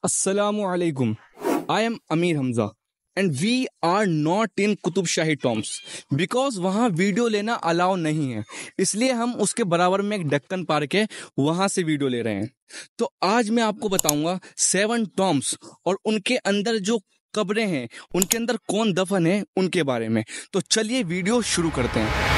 Assalamu alaikum. I am Amir Hamza and we are not in Qutub shahi Tom's because वहाँ video लेना allow नहीं है, इसलिए हम उसके बराबर में एक डक्कन पार्क है वहाँ से वीडियो ले रहे हैं। तो आज मैं आपको बताऊंगा 7 टॉम्स और उनके अंदर जो कब्रें हैं, उनके अंदर कौन दफन है, उनके बारे में। तो चलिए वीडियो शुरू करते हैं।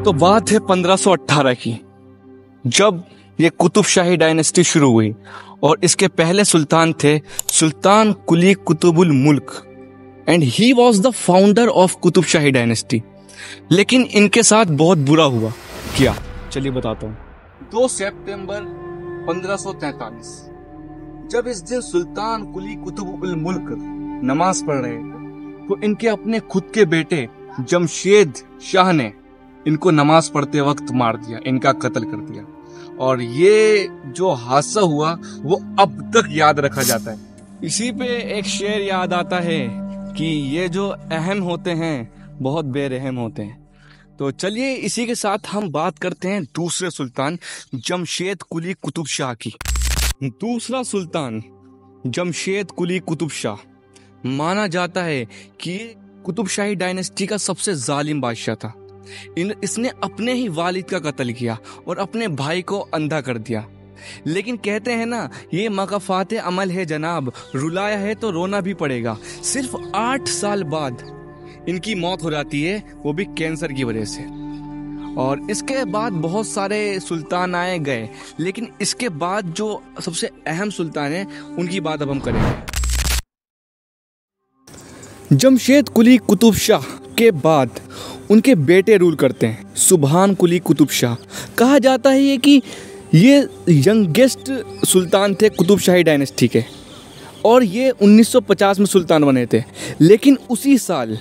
तो बात है 1518 की, जब ये कुतुब शाही डायनेस्टी शुरू हुई और इसके पहले सुल्तान थे सुल्तान कुली कुतुबुल मुल्क and he was the founder of Qutub shahi dynasty. लेकिन इनके साथ बहुत बुरा हुआ। क्या? चलिए बताता हूँ। 2 सितंबर 1543 जब इस दिन सुल्तान कुली कुतुबुल मुल्क नमाज पढ़ रहे थे तो इनके अपने खुद के बेटे जमशेद शाह ने इनको नमाज पढ़ते वक्त मार दिया, इनका कत्ल कर दिया। और ये जो हादसा हुआ वो अब तक याद रखा जाता है। इसी पे एक शेर याद आता है कि ये जो अहम होते हैं बहुत बेरहम होते हैं। तो चलिए इसी के साथ हम बात करते हैं दूसरे सुल्तान जमशेद कुली कुतुब शाह की। दूसरा सुल्तान जमशेद कुली कुतुब शाह माना जाता है कि कुतुब शाही डायनेस्टी का सबसे जालिम बादशाह था। इसने अपने ही वालिद का कत्ल किया और अपने भाई को अंधा कर दिया। लेकिन कहते हैं ना, ये मकाफात अमल है जनाब, रुलाया है तो रोना भी पड़ेगा। सिर्फ 8 साल बाद इनकी मौत हो जाती है, वो भी कैंसर की वजह से। और इसके बाद बहुत सारे सुल्तान आए गए, लेकिन इसके बाद जो सबसे अहम सुल्तान है उनकी बात अब हम करेंगे। जमशेद कुली कुतुब शाह के बाद उनके बेटे रूल करते हैं सुभान कुली कुतुब शाह। कहा जाता है कि ये यंगेस्ट सुल्तान थे कुतुब शाही डायनेस्टी के और ये 1950 में सुल्तान बने थे। लेकिन उसी साल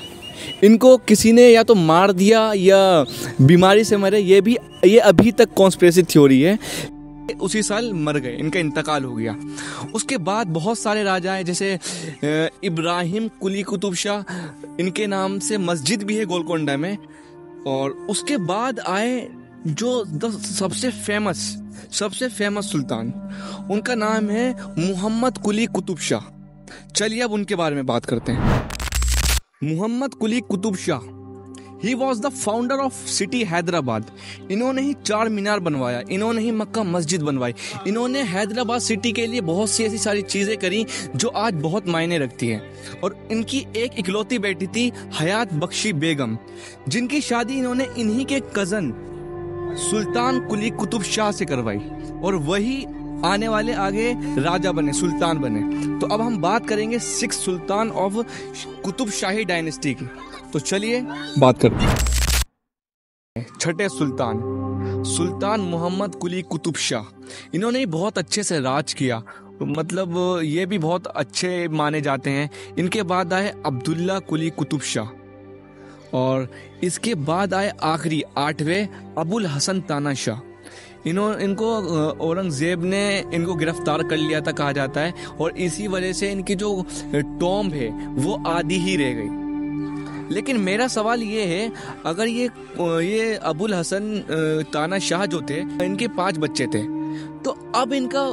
इनको किसी ने या तो मार दिया या बीमारी से मरे, ये अभी तक कॉन्स्पिरेसी थ्योरी है। उसी साल मर गए, इनका इंतकाल हो गया। उसके बाद बहुत सारे राजा हैं, जैसे इब्राहिम कुली कुतुब शाह, इनके नाम से मस्जिद भी है गोलकोंडा में। और उसके बाद आए जो सबसे फेमस सुल्तान, उनका नाम है मोहम्मद कुली कुतुब शाह। चलिए अब उनके बारे में बात करते हैं। Mohammed Quli Qutb Shah he was the founder of city Hyderabad. इन्होंने ही 4 मीनार बनवाया, इन्होंने ही मक्का मस्जिद बनवाई, इन्होंने हैदराबाद सिटी के लिए बहुत सी ऐसी सारी चीज़ें करी जो आज बहुत मायने रखती हैं। और इनकी एक इकलौती बेटी थी हयात बख्शी बेगम, जिनकी शादी इन्होंने इन्हीं के कज़न सुल्तान कुली कुतुब शाह से करवाई और वही आने वाले आगे राजा बने, सुल्तान बने। तो अब हम बात करेंगे 6 सुल्तान ऑफ कुतुब शाही डायनेस्टी की। तो चलिए बात करते हैं। छठे सुल्तान मोहम्मद कुली कुतुब शाह। इन्होंने बहुत अच्छे से राज किया, मतलब ये भी बहुत अच्छे माने जाते हैं। इनके बाद आए अब्दुल्ला कुली कुतुब शाह और इसके बाद आए आखिरी 8वें अबुल हसन ताना शाह। इनको औरंगजेब ने इनको गिरफ्तार कर लिया था, कहा जाता है, और इसी वजह से इनकी जो टॉम्ब है वो आधी ही रह गई। लेकिन मेरा सवाल ये है, अगर ये अबुल हसन ताना शाह जो थे, इनके 5 बच्चे थे, तो अब इनका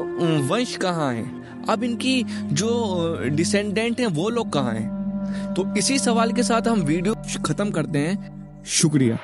वंश कहाँ है? अब इनकी जो डिसेंडेंट हैं वो लोग कहाँ हैं? तो इसी सवाल के साथ हम वीडियो खत्म करते हैं। शुक्रिया।